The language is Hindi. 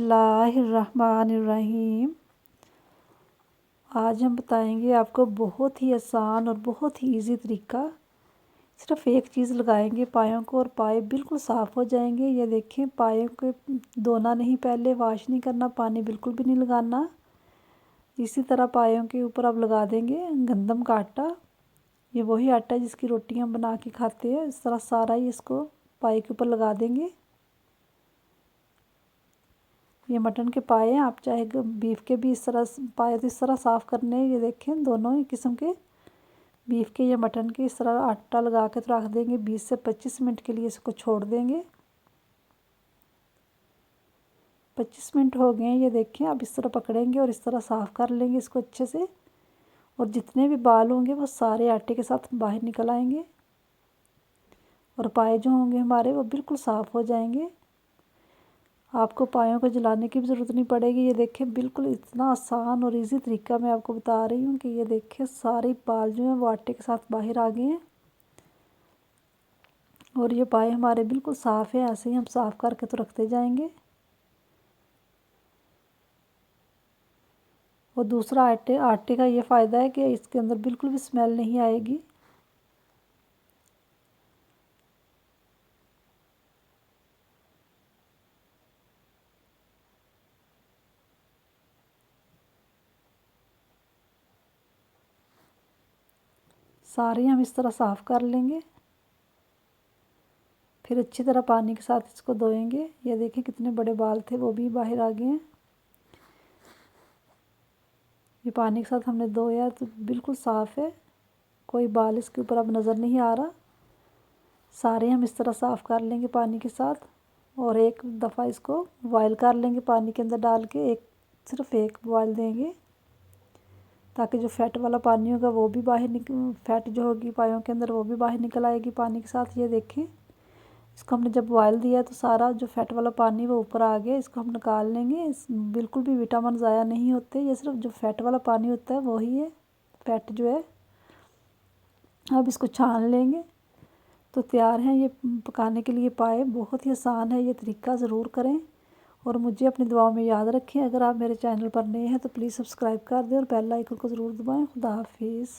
बिस्मिल्लाहिर्रहमानिर्रहीम। आज हम बताएंगे आपको बहुत ही आसान और बहुत ही इजी तरीका। सिर्फ एक चीज़ लगाएंगे पायों को और पाए बिल्कुल साफ़ हो जाएंगे। ये देखें, पायों को धोना नहीं, पहले वॉश नहीं करना, पानी बिल्कुल भी नहीं लगाना। इसी तरह पायों के ऊपर आप लगा देंगे गंदम का आटा। ये वही आटा है जिसकी रोटियां बना के खाते हैं। इस तरह सारा ही इसको पाए के ऊपर लगा देंगे। ये मटन के पाए हैं, आप चाहे बीफ के भी इस तरह पाए तो इस तरह साफ़ करने हैं। ये देखें, दोनों ही किस्म के, बीफ के या मटन के, इस तरह आटा लगा के तो रख देंगे। 20 से 25 मिनट के लिए इसको छोड़ देंगे। 25 मिनट हो गए हैं। ये देखें, आप इस तरह पकड़ेंगे और इस तरह साफ़ कर लेंगे इसको अच्छे से। और जितने भी बाल होंगे वो सारे आटे के साथ बाहर निकल आएंगे और पाए जो होंगे हमारे वो बिल्कुल साफ़ हो जाएंगे। आपको पायों को जलाने की भी ज़रूरत नहीं पड़ेगी। ये देखें, बिल्कुल इतना आसान और इजी तरीका मैं आपको बता रही हूँ कि ये देखें सारे बाल जो हैं वो आटे के साथ बाहर आ गए हैं और ये पाए हमारे बिल्कुल साफ़ है। ऐसे ही हम साफ़ करके तो रखते जाएंगे। और दूसरा, आटे का ये फ़ायदा है कि इसके अंदर बिल्कुल भी स्मेल नहीं आएगी। सारे हम इस तरह साफ़ कर लेंगे, फिर अच्छी तरह पानी के साथ इसको धोएंगे। ये देखें, कितने बड़े बाल थे वो भी बाहर आ गए हैं। ये पानी के साथ हमने धोया तो बिल्कुल साफ़ है, कोई बाल इसके ऊपर अब नज़र नहीं आ रहा। सारे हम इस तरह साफ़ कर लेंगे पानी के साथ और एक दफ़ा इसको बॉयल कर लेंगे पानी के अंदर डाल के। सिर्फ एक बॉयल देंगे ताकि जो फ़ैट वाला पानी होगा वो भी बाहर फ़ैट जो होगी पायों के अंदर वो भी बाहर निकल आएगी पानी के साथ। ये देखें, इसको हमने जब बॉयल दिया तो सारा जो फ़ैट वाला पानी वो ऊपर आ गया। इसको हम निकाल लेंगे। बिल्कुल भी विटामिन ज़ाया नहीं होते, ये सिर्फ जो फ़ैट वाला पानी होता है वही है, फ़ैट जो है। अब इसको छान लेंगे तो तैयार हैं ये पकाने के लिए पाए। बहुत ही आसान है, ये तरीका ज़रूर करें और मुझे अपनी दुआओं में याद रखें। अगर आप मेरे चैनल पर नए हैं तो प्लीज़ सब्सक्राइब कर दें और बेल आइकन को ज़रूर दबाएं। खुदा हाफिज़।